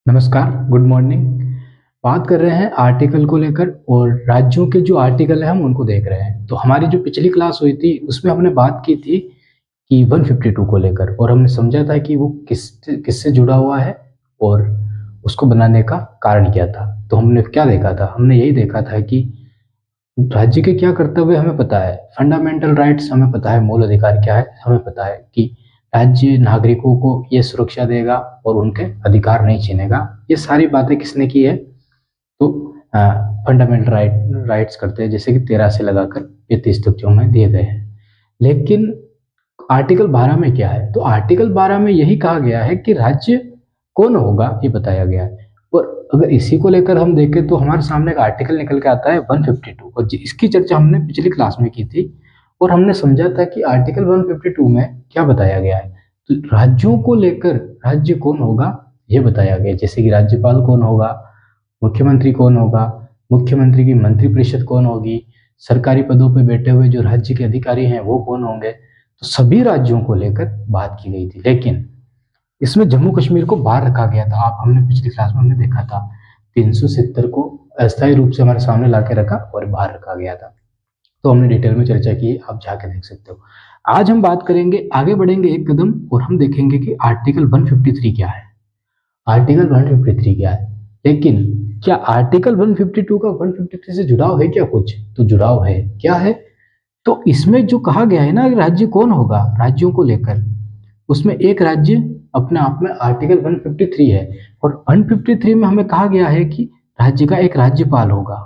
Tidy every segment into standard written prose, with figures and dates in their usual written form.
नमस्कार, good morning. बात कर रहे हैं आर्टिकल को लेकर और राज्यों के जो आर्टिकल हैं हम उनको देख रहे हैं। तो हमारी जो पिछली क्लास हुई थी उसमें हमने बात की थी कि 152 को लेकर और हमने समझा था कि वो किससे जुड़ा हुआ है और उसको बनाने का कारण क्या था। तो हमने क्या देखा था? हमने यही देखा था कि राज्य के क्या कर्तव्य हमें पता है, फंडामेंटल राइट्स हमें पता है, मूल अधिकार क्या है हमें पता है कि राज्य नागरिकों को ये सुरक्षा देगा और उनके अधिकार नहीं छीनेगा। ये सारी बातें किसने की है? तो फंडामेंटल राइट्स करते हैं, जैसे कि 13 से लगाकर 35 तक जो हमें दिए गए हैं। लेकिन आर्टिकल 12 में क्या है? तो आर्टिकल 12 में यही कहा गया है कि राज्य कौन होगा ये बताया गया है। और अगर इसी को लेकर हम देखें तो हमारे सामने एक आर्टिकल निकल के आता है 152 और इसकी चर्चा हमने पिछली क्लास में की थी और हमने समझा था कि आर्टिकल 152 में क्या बताया गया है। तो राज्यों को लेकर राज्य कौन होगा ये बताया गया, जैसे कि राज्यपाल कौन होगा, मुख्यमंत्री कौन होगा, मुख्यमंत्री की मंत्रिपरिषद कौन होगी, सरकारी पदों पर बैठे हुए जो राज्य के अधिकारी हैं वो कौन होंगे। तो सभी राज्यों को लेकर बात की गई थी, लेकिन इसमें जम्मू कश्मीर को बाहर रखा गया था। आप हमने पिछली क्लास में हमने देखा था 370 को अस्थायी रूप से हमारे सामने ला के रखा और बाहर रखा गया था। तो हमने डिटेल में चर्चा की, आप जाके देख सकते हो। आज हम बात करेंगे, आगे बढ़ेंगे एक कदम और हम देखेंगे कि आर्टिकल 153 क्या है। आर्टिकल 153 क्या है? लेकिन क्या आर्टिकल 152 का 153 से जुड़ाव है क्या? कुछ तो जुड़ाव है। क्या है? तो इसमें जो कहा गया है ना, राज्य कौन होगा राज्यों को लेकर, उसमें एक राज्य अपने आप में आर्टिकल 153 है और 153 में हमें कहा गया है कि राज्य का एक राज्यपाल होगा।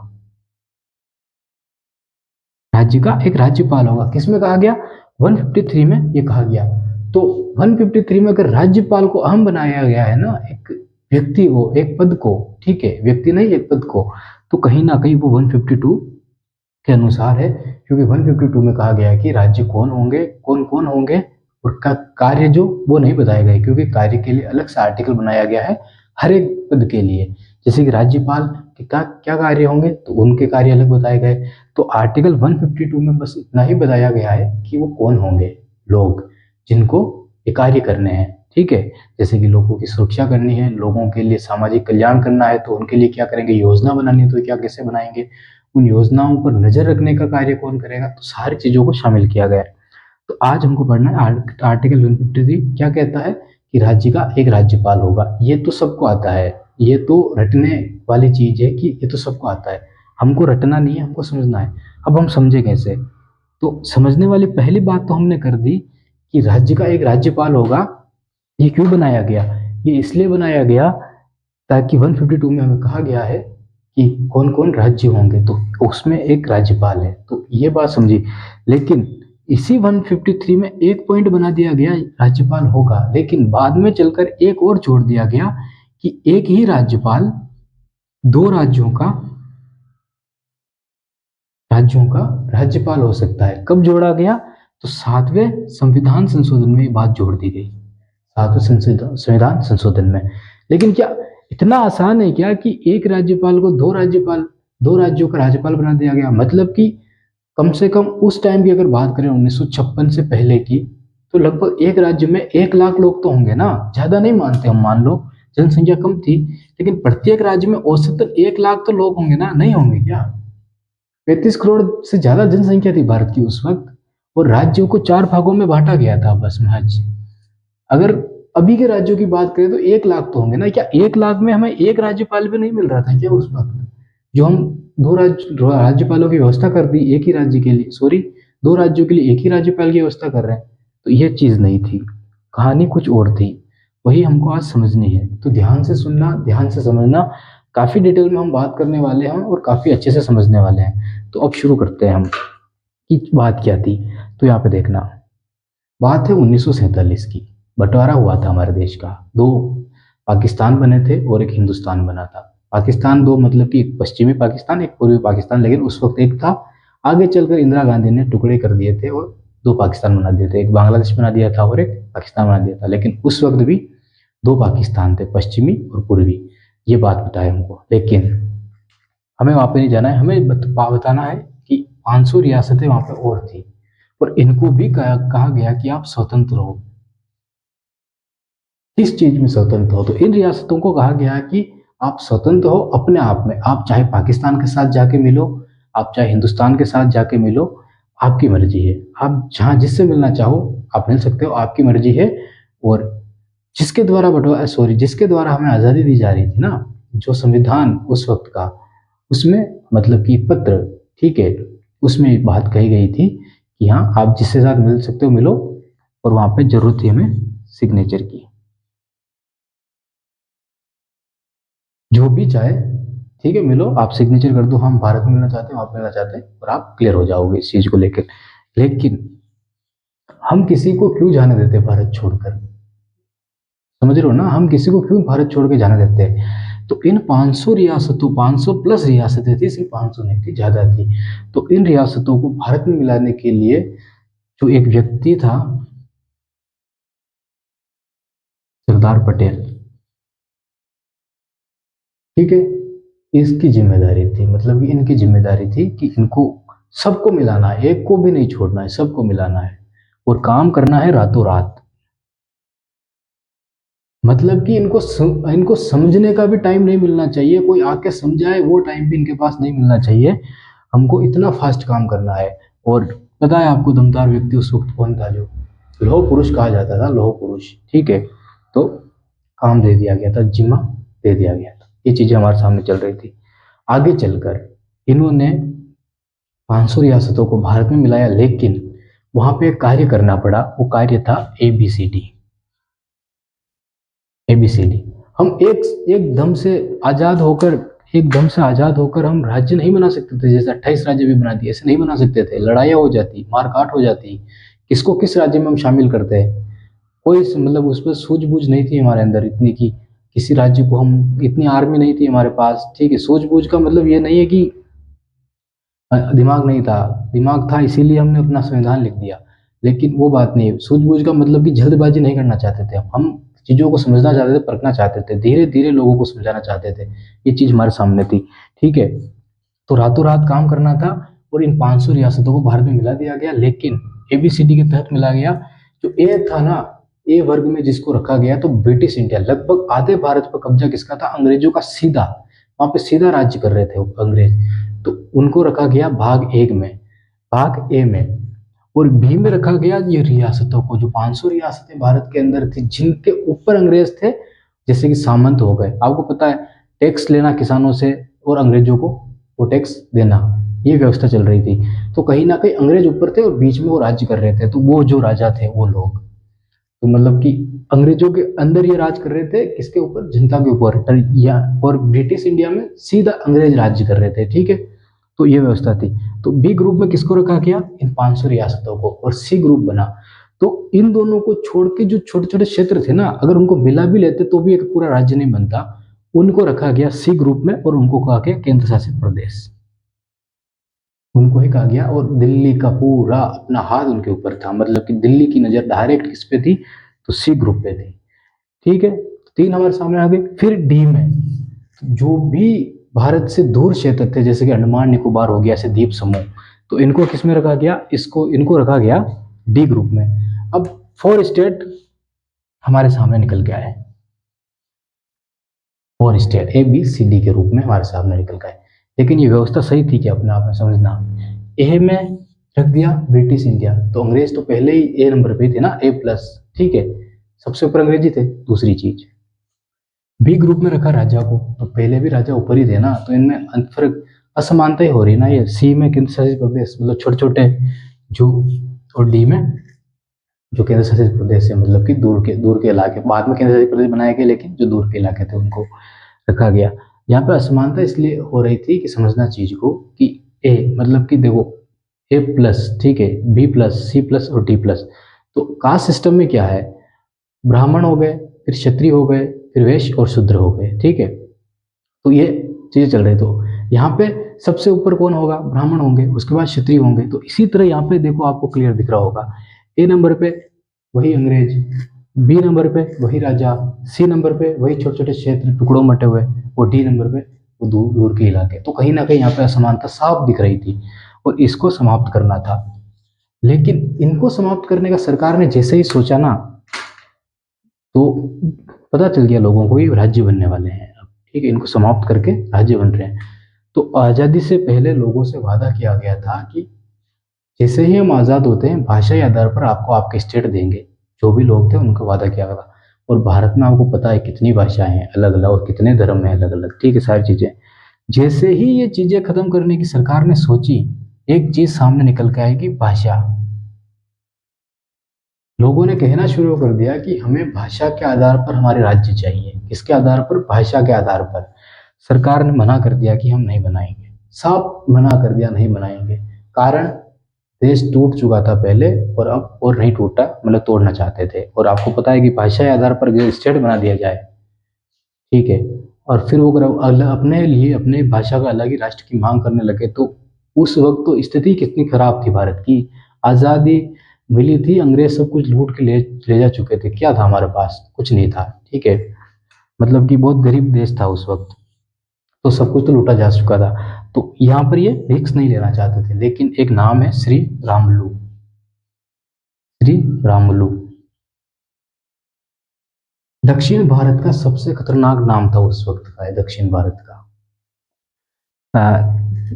राज्य का एक राज्यपाल होगा, किसमें कहा गया? 153 में ये कहा गया। तो 153 में अगर राज्यपाल को अहम बनाया गया है ना, एक व्यक्ति को, एक पद को, ठीक है, व्यक्ति नहीं एक पद को, तो कहीं ना कहीं वो 152 के अनुसार है, क्योंकि 152 में कहा गया है कि राज्य कौन होंगे, कौन कौन होंगे और का कार्य जो वो नहीं बताए गए, क्योंकि कार्य के लिए अलग से आर्टिकल बनाया गया है हर एक पद के लिए। जैसे कि राज्यपाल के क्या क्या कार्य होंगे तो उनके कार्य अलग बताए गए। तो आर्टिकल 152 में बस इतना ही बताया गया है कि वो कौन होंगे लोग जिनको ये कार्य करने हैं, ठीक है। जैसे कि लोगों की सुरक्षा करनी है, लोगों के लिए सामाजिक कल्याण करना है तो उनके लिए क्या करेंगे, योजना बनानी है तो क्या कैसे बनाएंगे, उन योजनाओं पर नजर रखने का कार्य कौन करेगा, तो सारी चीजों को शामिल किया गया है। तो आज हमको पढ़ना है आर्टिकल 153 क्या कहता है कि राज्य का एक राज्यपाल होगा। ये तो सबको आता है, ये तो रटने वाली चीज है कि ये तो सबको आता है, हमको रटना नहीं है, हमको समझना है। अब हम समझे कैसे? तो समझने वाली पहली बात तो हमने कर दी कि राज्य का एक राज्यपाल होगा। ये क्यों बनाया गया? ये इसलिए बनाया गया ताकि 152 में हमें कहा गया है कि कौन कौन राज्य होंगे तो उसमें एक राज्यपाल है, तो ये बात समझी। लेकिन इसी 153 में एक पॉइंट बना दिया गया राज्यपाल होगा, लेकिन बाद में चलकर एक और जोड़ दिया गया कि एक ही राज्यपाल दो राज्यों का राज्यपाल हो सकता है। कब जोड़ा गया? तो 7वें संविधान संशोधन में ये बात जोड़ दी गई, 7वें संविधान संशोधन में। लेकिन क्या इतना आसान है क्या कि एक राज्यपाल को दो राज्यों का राज्यपाल बना दिया गया? मतलब कि कम से कम उस टाइम की अगर बात करें 1956 से पहले की, तो लगभग एक राज्य में 1 लाख लोग तो होंगे ना, ज्यादा नहीं मानते हम, मान लो जनसंख्या कम थी, लेकिन प्रत्येक राज्य में औसतन 1 लाख तो लोग होंगे ना, नहीं होंगे क्या? 35 करोड़ से ज्यादा जनसंख्या थी भारत की उस वक्त, और राज्यों को 4 भागों में बांटा गया था बस महज। अगर अभी के राज्यों की बात करें तो 1 लाख तो होंगे ना, क्या 1 लाख में हमें एक राज्यपाल भी नहीं मिल रहा था क्या उस वक्त? जो हम राज्यपालों की व्यवस्था कर दी एक ही राज्य के लिए, सॉरी, दो राज्यों के लिए एक ही राज्यपाल की व्यवस्था कर रहे हैं, तो ये चीज नहीं थी, कहानी कुछ और थी। वही हमको आज समझनी है, तो ध्यान से सुनना, ध्यान से समझना। काफी डिटेल में हम बात करने वाले हैं और काफी अच्छे से समझने वाले हैं। तो अब शुरू करते हैं हम कि बात क्या थी। तो यहाँ पे देखना, बात है 1947 की। बंटवारा हुआ था हमारे देश का, दो पाकिस्तान बने थे और एक हिंदुस्तान बना था। पाकिस्तान दो मतलब कि एक पश्चिमी पाकिस्तान, एक पूर्वी पाकिस्तान, लेकिन उस वक्त एक था। आगे चलकर इंदिरा गांधी ने टुकड़े कर दिए थे और दो पाकिस्तान बना दिए थे, एक बांग्लादेश बना दिया था और एक पाकिस्तान बना दिया था। लेकिन उस वक्त भी दो पाकिस्तान थे, पश्चिमी और पूर्वी। ये बात बताए हमको, लेकिन हमें वहां पे नहीं जाना है, हमें बताना है कि 500 रियासतें वहां पे और थी और इनको भी कहा गया कि आप स्वतंत्र हो। किस चीज में स्वतंत्र हो, तो इन रियासतों को कहा गया है कि आप स्वतंत्र हो अपने आप में, आप चाहे पाकिस्तान के साथ जाके मिलो, आप चाहे हिंदुस्तान के साथ जाके मिलो, आपकी मर्जी है, आप जहाँ जिससे मिलना चाहो आप मिल सकते हो, आपकी मर्जी है। और जिसके द्वारा बंटवारा, सॉरी, जिसके द्वारा हमें आज़ादी दी जा रही थी ना, जो संविधान उस वक्त का, उसमें मतलब कि पत्र, ठीक है, उसमें एक बात कही गई थी कि हाँ आप जिसके साथ मिल सकते हो मिलो, और वहाँ पे जरूरत थी हमें सिग्नेचर की। जो भी चाहे, ठीक है, मिलो, आप सिग्नेचर कर दो, हम भारत में मिलना चाहते हैं, आप मिलना चाहते हैं, और आप क्लियर हो जाओगे इस चीज को लेकर। लेकिन हम किसी को क्यों जाने देते भारत छोड़कर, समझ रहे हो ना, हम किसी को क्यों भारत छोड़ के जाने देते हैं। तो इन 500 रियासतों, 500 प्लस रियासतें थी, सिर्फ 500 नहीं थी, ज्यादा थी। तो इन रियासतों को भारत में मिलाने के लिए जो एक व्यक्ति था, सरदार पटेल, ठीक है, इसकी जिम्मेदारी थी, मतलब कि इनकी जिम्मेदारी थी कि इनको सबको मिलाना है, एक को भी नहीं छोड़ना है, सबको मिलाना है, और काम करना है रातों रात। मतलब कि इनको समझने का भी टाइम नहीं मिलना चाहिए, कोई आके समझाए वो टाइम भी इनके पास नहीं मिलना चाहिए, हमको इतना फास्ट काम करना है। और पता है आपको दमदार व्यक्ति उस वक्त कौन था, जो लौह पुरुष कहा जाता था, लौह पुरुष, ठीक है। तो काम दे दिया गया था, जिम्मा दे दिया गया था, ये चीजें हमारे सामने चल रही थी। आगे चलकर इन्होंने 500 रियासतों को भारत में मिलाया, लेकिन वहां पे एक कार्य करना पड़ा, वो कार्य था ABCD। ABCD, हम एकदम से आजाद होकर, एकदम से आजाद होकर हम राज्य नहीं बना सकते थे, जैसे 28 राज्य भी बना दिए, ऐसे नहीं बना सकते थे, लड़ाइयाँ हो जाती, मारकाट हो जाती, किसको किस राज्य में हम शामिल करते हैं, कोई मतलब उस पर सूझबूझ नहीं थी हमारे अंदर इतनी कि किसी राज्य को हम, इतनी आर्मी नहीं थी हमारे पास, ठीक है। सूझबूझ का मतलब ये नहीं है कि दिमाग नहीं था, दिमाग था इसीलिए हमने अपना संविधान लिख दिया, लेकिन वो बात नहीं है। सूझबूझ का मतलब कि जल्दबाजी नहीं करना चाहते थे हम चीज़ों को समझना चाहते थे, परखना चाहते थे, धीरे धीरे लोगों को समझाना चाहते थे, ये चीज़ हमारे सामने थी, ठीक है। तो रातों रात काम करना था, और इन 500 रियासतों को भारत में मिला दिया गया, लेकिन ABCD के तहत मिला गया। जो ए था ना, ए वर्ग में जिसको रखा गया, तो ब्रिटिश इंडिया, लगभग आधे भारत पर कब्जा किसका था, अंग्रेजों का, सीधा वहां पे सीधा राज्य कर रहे थे वो अंग्रेज, तो उनको रखा गया भाग एक में, भाग ए में। और बी में रखा गया ये रियासतों को, जो 500 रियासतें भारत के अंदर थी, जिनके ऊपर अंग्रेज थे, जैसे कि सामंत हो गए, आपको पता है, टैक्स लेना किसानों से और अंग्रेजों को वो टैक्स देना, ये व्यवस्था चल रही थी। तो कहीं ना कहीं अंग्रेज ऊपर थे और बीच में वो राज्य कर रहे थे, तो वो जो राजा थे वो लोग, तो मतलब कि अंग्रेजों के अंदर ये राज कर रहे थे, किसके ऊपर, जनता के ऊपर, और ब्रिटिश इंडिया में सीधा अंग्रेज राज्य कर रहे थे, ठीक है। तो ये व्यवस्था थी। तो बी ग्रुप में किसको रखा गया, इन 500 रियासतों को, और सी ग्रुप बना। तो इन दोनों को छोड़ के जो छोटे छोटे क्षेत्र थे ना, अगर उनको मिला भी लेते तो भी एक पूरा राज्य नहीं बनता, उनको रखा गया सी ग्रुप में, और उनको कहा गया केंद्र शासित प्रदेश, उनको ही कहा गया। और दिल्ली का पूरा अपना हाथ उनके ऊपर था, मतलब कि दिल्ली की नजर डायरेक्ट किस पे थी, तो सी ग्रुप पे थी, ठीक है। तीन हमारे सामने आ गए। फिर डी में जो भी भारत से दूर क्षेत्र थे, जैसे कि अंडमान निकोबार हो गया, ऐसे द्वीप समूह, तो इनको किस में रखा गया, इसको इनको रखा गया डी ग्रुप में। अब 4 स्टेट हमारे सामने निकल के आए, 4 स्टेट ABCD के रूप में हमारे सामने निकल गए। लेकिन ये व्यवस्था सही थी कि अपने आप में समझना, ए में रख दिया ब्रिटिश इंडिया, तो अंग्रेज तो पहले ही ए नंबर पे थे ना, A+, ठीक है, सबसे ऊपर अंग्रेजी थे। दूसरी चीज, बी ग्रुप में रखा राजा को, तो पहले भी राजा ऊपर ही थे ना, तो इनमें फर्क, असमानता ही हो रही ना। ये सी में केंद्र शासित प्रदेश, मतलब छोटे छोटे जो, और डी में जो केंद्र शासित प्रदेश है, मतलब कि दूर के इलाके, बाद में केंद्र शासित प्रदेश बनाए गए, लेकिन जो दूर के इलाके थे उनको रखा गया। यहाँ पे असमानता इसलिए हो रही थी कि समझना चीज को, कि ए मतलब कि देखो, A+, ठीक है, B+, C+, और D+। तो कास्ट सिस्टम में क्या है, ब्राह्मण हो गए, फिर क्षत्रिय हो गए, फिर वैश्य और शूद्र हो गए, ठीक है। तो ये चीजें चल रही, तो यहाँ पे सबसे ऊपर कौन होगा, ब्राह्मण होंगे, उसके बाद क्षत्रिय होंगे। तो इसी तरह यहाँ पे देखो, आपको क्लियर दिख रहा होगा, ए नंबर पे वही अंग्रेज, बी नंबर पे वही राजा, सी नंबर पे वही छोटे छोटे क्षेत्र टुकड़ों मटे हुए, और डी नंबर पे वो दूर दूर के इलाके। तो कहीं ना कहीं यहाँ पे असमानता साफ दिख रही थी, और इसको समाप्त करना था। लेकिन इनको समाप्त करने का सरकार ने जैसे ही सोचा ना, तो पता चल गया लोगों को ये राज्य बनने वाले हैं अब, ठीक है, इनको समाप्त करके राज्य बन रहे हैं। तो आज़ादी से पहले लोगों से वादा किया गया था कि जैसे ही हम आज़ाद होते हैं भाषाई आधार पर आपको आपके स्टेट देंगे। जो भी लोग थे उनको वादा किया गया था। और भारत में आपको पता है कितनी भाषाएं हैं अलग अलग और कितने धर्म हैं अलग अलग, ठीक है, सारी चीज़ें। जैसे ही ये चीज़ें खत्म करने की सरकार ने सोची, एक चीज़ सामने निकल के आएगी, भाषा। लोगों ने कहना शुरू कर दिया कि हमें भाषा के आधार पर हमारे राज्य चाहिए। किसके आधार पर? भाषा के आधार पर। सरकार ने मना कर दिया कि हम नहीं बनाएंगे, साफ मना कर दिया नहीं बनाएंगे। कारण, देश टूट चुका था पहले और अब और नहीं टूटा, मतलब तोड़ना चाहते थे। और आपको पता है कि भाषा के आधार पर अगर स्टेट बना दिया जाए, ठीक है, और फिर वो अगर अपने लिए अपने भाषा का अलग ही राष्ट्र की मांग करने लगे, तो उस वक्त तो स्थिति कितनी खराब थी भारत की। आज़ादी मिली थी, अंग्रेज सब कुछ लूट के ले ले जा चुके थे। क्या था हमारे पास? कुछ नहीं था, ठीक है, मतलब कि बहुत गरीब देश था उस वक्त। तो सब कुछ तो लूटा जा चुका था। तो यहाँ पर ये रिस्क नहीं लेना चाहते थे। लेकिन एक नाम है श्री रामुलु। श्री रामुलु दक्षिण भारत का सबसे खतरनाक नाम था उस वक्त का, है दक्षिण भारत का।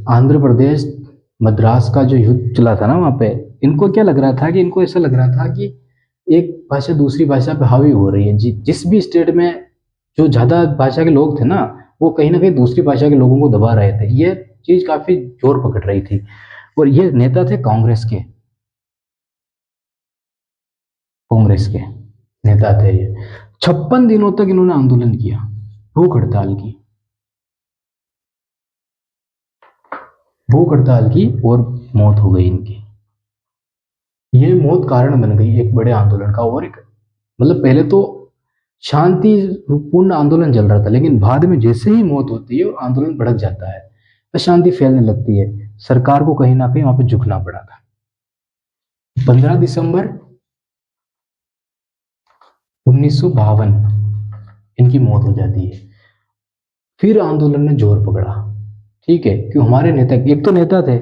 आंध्र प्रदेश मद्रास का जो युद्ध चला था ना वहाँ पे, इनको क्या लग रहा था कि इनको ऐसा लग रहा था कि एक भाषा दूसरी भाषा पे हावी हो रही है। जिस भी स्टेट में जो ज़्यादा भाषा के लोग थे ना, वो कहीं ना कहीं दूसरी भाषा के लोगों को दबा रहे थे। ये चीज़ काफ़ी जोर पकड़ रही थी। और ये नेता थे कांग्रेस के। कांग्रेस के नेता थे ये। 56 दिनों तक इन्होंने आंदोलन किया, भूख हड़ताल की। भूख हड़ताल की और मौत हो गई इनकी। ये मौत कारण बन गई एक बड़े आंदोलन का। और एक, मतलब पहले तो शांतिपूर्ण आंदोलन चल रहा था, लेकिन बाद में जैसे ही मौत होती है और आंदोलन भड़क जाता है, अशांति फैलने लगती है। सरकार को कहीं ना कहीं वहां पर झुकना पड़ा था। 15 दिसंबर 1952 इनकी मौत हो जाती है। फिर आंदोलन ने जोर पकड़ा, ठीक है, क्यों? हमारे नेता, एक तो नेता थे,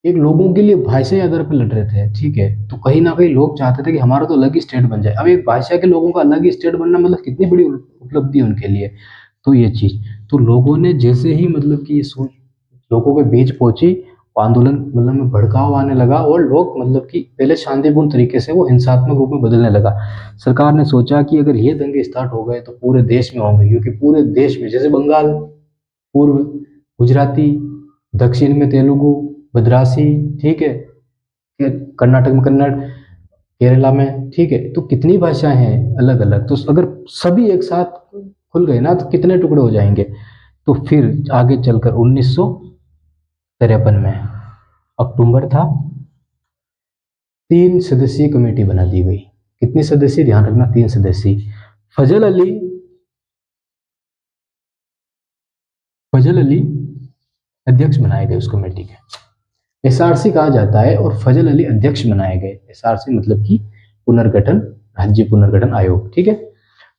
एक लोगों के लिए भाषा आधार पर लड़ रहे थे, ठीक है, तो कहीं ना कहीं लोग चाहते थे कि हमारा तो अलग ही स्टेट बन जाए। अब एक भाषा के लोगों का अलग ही स्टेट बनना मतलब कितनी बड़ी उपलब्धि है उनके लिए। तो ये चीज, तो लोगों ने जैसे ही मतलब कि ये सोच लोगों के बीच पहुंची, आंदोलन मतलब में भड़काव आने लगा और लोग मतलब कि पहले शांतिपूर्ण तरीके से वो हिंसात्मक रूप में बदलने लगा। सरकार ने सोचा कि अगर ये दंगे स्टार्ट हो गए तो पूरे देश में होंगे, क्योंकि पूरे देश में जैसे बंगाल, पूर्व गुजराती, दक्षिण में तेलुगु, मद्रासी, ठीक है, कर्नाटक में कन्नड़, केरला में, ठीक है, तो कितनी भाषाएं हैं अलग अलग। तो अगर सभी एक साथ खुल गए ना तो कितने टुकड़े हो जाएंगे। तो फिर आगे चलकर 1953 में अक्टूबर था, 3 सदस्यीय कमेटी बना दी गई। कितनी सदस्य? ध्यान रखना, 3 सदस्य। फजल अली फजल अली अध्यक्ष बनाए गए उस कमेटी के। एसआरसी कहा जाता है और फजल अली अध्यक्ष बनाए गए। एसआरसी मतलब कि पुनर्गठन, राज्य पुनर्गठन आयोग, ठीक है।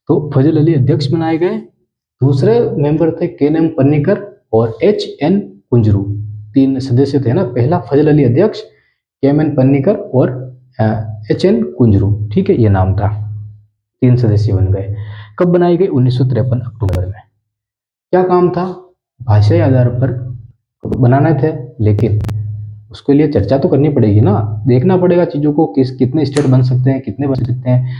तो फजल अली अध्यक्ष बनाए गए। दूसरे मेंबर थे केएम पन्नीकर और एच.एन. कुंजरू। 3 सदस्य थे ना, पहला फजल अली अध्यक्ष, केएम पन्नीकर और एच.एन. कुंजरू, ठीक है, ये नाम था। 3 सदस्य बन गए। कब बनाई गई? 1953 अक्टूबर में। क्या काम था? भाषाई आधार पर बनाने थे, लेकिन उसके लिए चर्चा तो करनी पड़ेगी ना, देखना पड़ेगा चीज़ों को, कितने स्टेट बन सकते हैं, कितने बन सकते हैं,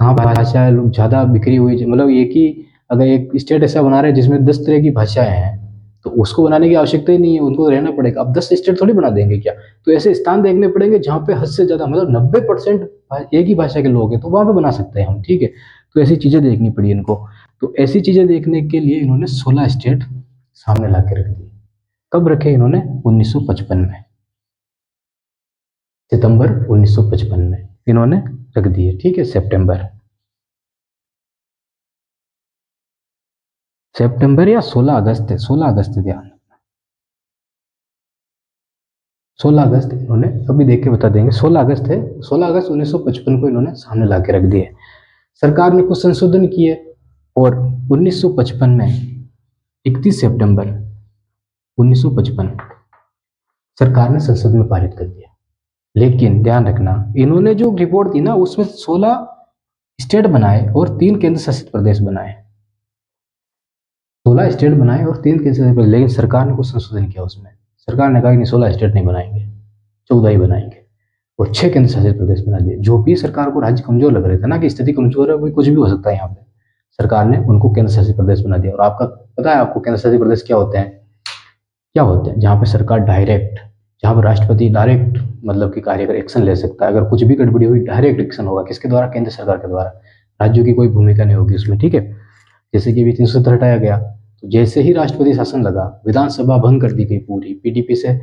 कहाँ भाषा लोग ज़्यादा बिखरी हुई, मतलब एक ही, अगर एक स्टेट ऐसा बना रहे हैं जिसमें 10 तरह की भाषाएं हैं, तो उसको बनाने की आवश्यकता ही नहीं है, उनको रहना पड़ेगा। अब 10 स्टेट थोड़ी बना देंगे क्या? तो ऐसे स्थान देखने पड़ेंगे जहाँ पे हद से ज़्यादा, मतलब 90% एक ही भाषा के लोग हैं, तो वहाँ पे बना सकते हैं हम, ठीक है। तो ऐसी चीज़ें देखनी पड़ी इनको। तो ऐसी चीज़ें देखने के लिए इन्होंने 16 स्टेट सामने ला के रख दिए। कब रखे इन्होंने? 1955 में, सितंबर 1955 में इन्होंने रख दिए, ठीक है। सितंबर या 16 अगस्त है, 16 अगस्त, ध्यान, 16 अगस्त इन्होंने, अभी देख के बता देंगे, 16 अगस्त है। 16 अगस्त 1955 को इन्होंने सामने ला के रख दिए। सरकार ने कुछ संशोधन किए और 1955 में 31 सितंबर 1955 सरकार ने संसद में पारित कर दिया। लेकिन ध्यान रखना, इन्होंने जो रिपोर्ट दी ना उसमें 16 स्टेट बनाए और 3 केंद्र शासित प्रदेश बनाए। 16 स्टेट बनाए और 3 केंद्र शासित प्रदेश, लेकिन सरकार ने कुछ संशोधन किया उसमें। सरकार ने कहा कि नहीं, 16 स्टेट नहीं बनाएंगे, 14 ही बनाएंगे और 6 केंद्र शासित प्रदेश बना दिए। जो भी सरकार को राज्य कमजोर लग रहे थे ना, कि स्थिति कमजोर है, कोई कुछ भी हो सकता है यहाँ पे, सरकार ने उनको केंद्र शासित प्रदेश बना दिया। और आपका पता है आपको केंद्र शासित प्रदेश क्या होते हैं? क्या होते हैं? जहाँ पे सरकार डायरेक्ट, जहाँ पर राष्ट्रपति डायरेक्ट मतलब कि कार्य कर एक्शन ले सकता है। अगर कुछ भी गड़बड़ी हुई, डायरेक्ट एक्शन होगा। किसके द्वारा? केंद्र सरकार के द्वारा। राज्यों की कोई भूमिका नहीं होगी उसमें, ठीक है। जैसे कि अभी 370 हटाया गया, तो जैसे ही राष्ट्रपति शासन लगा, विधानसभा भंग कर दी गई पूरी, पीडीपी से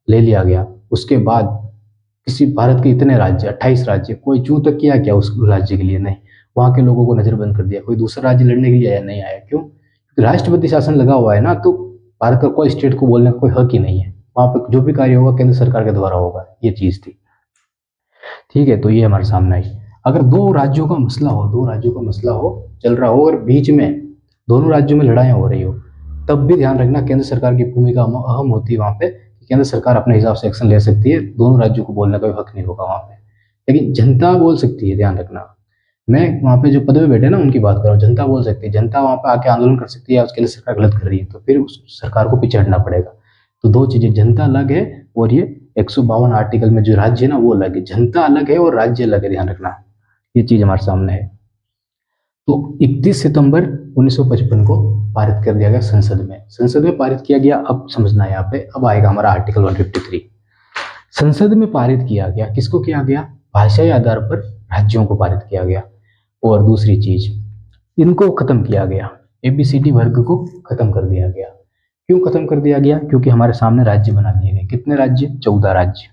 ले लिया गया। उसके बाद किसी भारत के इतने राज्य, 28 राज्य, कोई चू तक किया क्या उस राज्य के लिए? नहीं। वहाँ के लोगों को नजरबंद कर दिया। कोई दूसरा राज्य लड़ने के लिए आया? नहीं आया। क्यों? क्योंकि राष्ट्रपति शासन लगा हुआ है ना, तो भारत का कोई स्टेट को बोलने का कोई हक ही नहीं है। वहाँ पर जो भी कार्य होगा केंद्र सरकार के द्वारा होगा। ये चीज थी, ठीक है। तो ये हमारे सामने आई। अगर दो राज्यों का मसला हो, दो राज्यों का मसला हो, चल रहा हो और बीच में दोनों राज्यों में लड़ाइयाँ हो रही हो, तब भी ध्यान रखना केंद्र सरकार की भूमिका अहम होती है वहाँ पे। केंद्र सरकार अपने हिसाब से एक्शन ले सकती है, दोनों राज्यों को बोलने का भी हक नहीं होगा वहाँ पे, लेकिन जनता बोल सकती है। ध्यान रखना, मैं वहाँ पे जो पद पे बैठे ना उनकी बात कर रहा हूँ। जनता बोल सकती है, जनता वहाँ पे आके आंदोलन कर सकती है, उसके लिए सरकार गलत कर रही है, तो फिर उस सरकार को पीछे हटना पड़ेगा। तो दो चीजें, जनता अलग है और ये 152 आर्टिकल में जो राज्य है ना वो अलग है। जनता अलग है और राज्य अलग है, ध्यान रखना। ये चीज हमारे सामने है। तो 31 सितंबर 1955 को पारित कर दिया गया संसद में। संसद में पारित किया गया। अब समझना है यहाँ पे, अब आएगा हमारा आर्टिकल 153। संसद में पारित किया गया, किसको किया गया? भाषाई आधार पर राज्यों को पारित किया गया। और दूसरी चीज, इनको खत्म किया गया, एबीसीडी वर्ग को खत्म कर दिया गया। क्यों खत्म कर दिया गया? क्योंकि हमारे सामने राज्य बना दिए गए। कितने राज्य? 14 राज्य।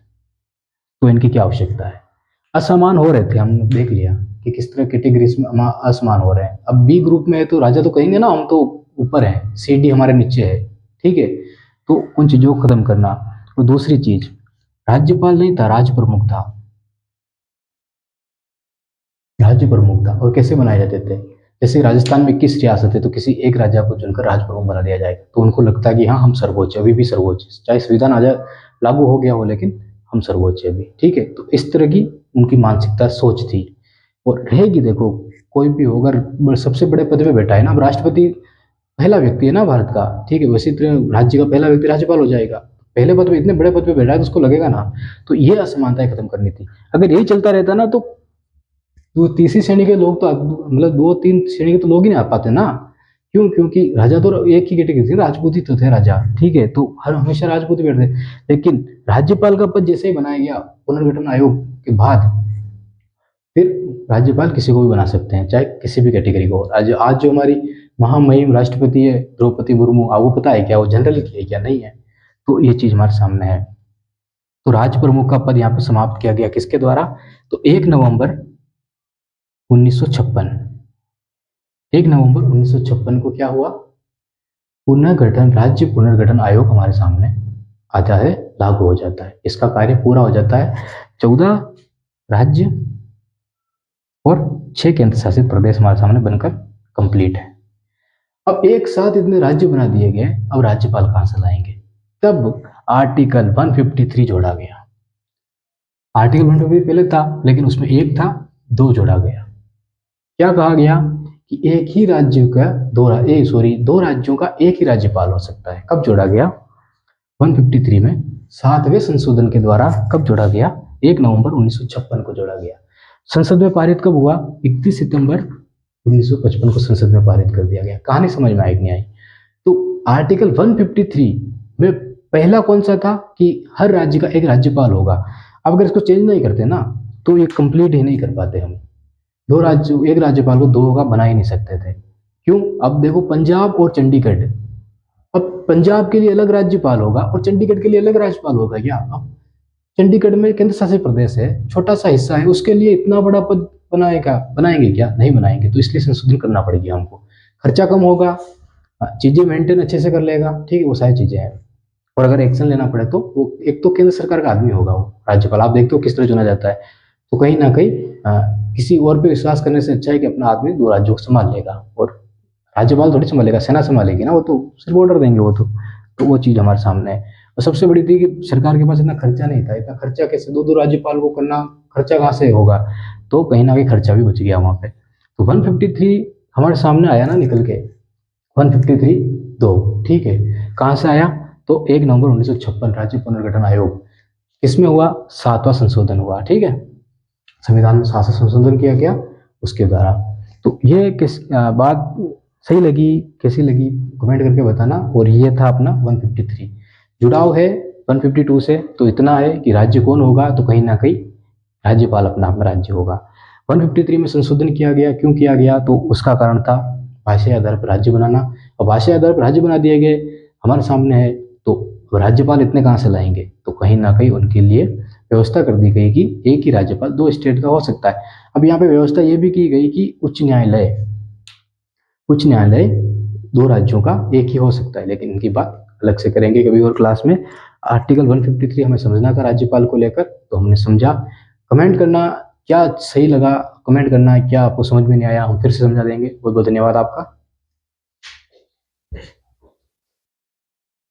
तो इनकी क्या आवश्यकता है? असमान हो रहे थे, हमने देख लिया कि किस तरह कैटेगरीज में हम असमान हो रहे हैं। अब बी ग्रुप में है तो राजा तो कहेंगे ना हम तो ऊपर हैं, सी डी हमारे नीचे है, ठीक है। तो उन चीजों को खत्म करना। और दूसरी चीज, राज्यपाल नहीं था, राज प्रमुख था। राज्य प्रमुख था। और कैसे बनाए जाते थे? जैसे राजस्थान में 21 रियासत है, तो किसी एक राजा को चुनकर राज प्रमुख बना दिया जाएगा, तो उनको लगता है कि हाँ हम सर्वोच्च है, अभी भी सर्वोच्च है, चाहे संविधान आ जाए लागू हो गया हो, लेकिन हम सर्वोच्च है अभी, ठीक है। तो इस तरह की उनकी मानसिकता, सोच थी और रहेगी। देखो, कोई भी हो, अगर सबसे बड़े पद पे बैठा है ना, अब राष्ट्रपति पहला व्यक्ति है ना भारत का, ठीक है, वैसे तरह राज्य का पहला व्यक्ति राज्यपाल हो जाएगा। पहले पद पे, इतने बड़े पद पे बैठा है तो उसको लगेगा ना। तो ये असमानताएं खत्म करनी थी। अगर यही चलता रहता ना, तो तीसरी श्रेणी के लोग तो मतलब 2-3 श्रेणी के तो लोग ही नहीं आ पाते ना। क्यों? क्योंकि राजा तो एक ही कैटेगरी थी, राजपूत ही तो थे राजा, ठीक है। तो हर हमेशा राजपूत ही बैठते। लेकिन राज्यपाल का पद जैसे ही बनाया गया पुनर्गठन आयोग के बाद, फिर राज्यपाल किसी को भी बना सकते हैं, चाहे किसी भी कैटेगरी को। आज आज जो हमारी महामहिम राष्ट्रपति है द्रौपदी मुर्मू, वो पता है क्या वो जनरल की है क्या? नहीं है। तो ये चीज हमारे सामने है। तो राज प्रमुख का पद यहाँ पे समाप्त किया गया, किसके द्वारा? तो 1 नवंबर 1956, 1 नवंबर 1956 को क्या हुआ? पुनर्गठन, राज्य पुनर्गठन आयोग हमारे सामने आता है, लागू हो जाता है, इसका कार्य पूरा हो जाता है। 14 राज्य और 6 केंद्र शासित प्रदेश हमारे सामने बनकर कंप्लीट है। अब एक साथ इतने राज्य बना दिए गए, अब राज्यपाल कहां से लाएंगे? तब आर्टिकल 153 जोड़ा गया। आर्टिकल 153 पहले था, लेकिन उसमें एक था, दो जोड़ा गया। क्या कहा गया? कि एक ही राज्य का दो राज्यों का एक ही राज्यपाल हो सकता है। कब जोड़ा गया? 153 में 7वें संशोधन के द्वारा। कब जोड़ा गया? 1 नवंबर 1956 को जोड़ा गया। संसद में पारित कब हुआ? 31 सितंबर 1955 को संसद में पारित कर दिया गया। कहानी समझ में आई कि नहीं आई? तो आर्टिकल 153 में पहला कौन सा था? कि हर राज्य का एक राज्यपाल होगा। अब अगर इसको चेंज नहीं करते ना, तो ये कंप्लीट ही नहीं कर पाते हम। दो राज्य, एक राज्यपाल को दो का बना ही नहीं सकते थे। क्यों? अब देखो, पंजाब और चंडीगढ़, अब पंजाब के लिए अलग राज्यपाल होगा और चंडीगढ़ के लिए अलग राज्यपाल होगा क्या? अब चंडीगढ़ में केंद्र शासित प्रदेश है, छोटा सा हिस्सा है, उसके लिए इतना बड़ा पद बनाएंगे क्या? नहीं बनाएंगे। तो इसलिए संशोधन करना पड़ेगी हमको। खर्चा कम होगा, चीजें मेंटेन अच्छे से कर लेगा, ठीक है, वो सारी चीजें हैं। और अगर एक्शन लेना पड़े तो वो एक तो केंद्र सरकार का आदमी होगा वो राज्यपाल। आप देखते हो किस तरह चुना जाता है। तो कहीं ना कहीं किसी और पे विश्वास करने से अच्छा है कि अपना आदमी दो राज्यों को संभाल लेगा। और राज्यपाल थोड़ी संभालेगा, सेना संभालेगी ना, वो तो सिर्फ ऑर्डर देंगे वो तो वो चीज हमारे सामने है। और सबसे बड़ी थी कि सरकार के पास इतना खर्चा नहीं था। इतना खर्चा कैसे, दो दो राज्यपाल को करना खर्चा कहाँ से होगा, तो कहीं ना कहीं खर्चा भी बच गया वहाँ पे। तो 153 हमारे सामने आया ना निकल के, 153 दो, ठीक है। कहाँ से आया, तो 1 नवंबर 1956 राज्य पुनर्गठन आयोग, इसमें हुआ 7वां संशोधन हुआ, ठीक है। संविधान में 7वां संशोधन किया गया उसके द्वारा। तो ये बात सही लगी, कैसी लगी, कमेंट करके बताना। और ये था अपना 153। जुड़ाव है 152 से तो इतना है कि राज्य कौन होगा, तो कहीं ना कहीं राज्यपाल अपना आप में राज्य होगा। 153 में संशोधन किया गया, क्यों किया गया, तो उसका कारण था भाषा आधार पर राज्य बनाना। और भाषा आधार पर राज्य बना दिए गए हमारे सामने है, तो राज्यपाल इतने कहाँ से लाएंगे, तो कहीं ना कहीं उनके लिए व्यवस्था कर दी गई कि एक ही राज्यपाल 2 स्टेट का हो सकता है। अब यहाँ पे व्यवस्था ये भी की गई कि उच्च न्यायालय 2 राज्यों का एक ही हो सकता है, लेकिन इनकी बात अलग से करेंगे कभी और क्लास में। आर्टिकल 153 हमें समझना था राज्यपाल को लेकर, तो हमने समझा। कमेंट करना क्या सही लगा, कमेंट करना क्या आपको समझ में नहीं आया, हम फिर से समझा देंगे। बहुत बहुत धन्यवाद आपका।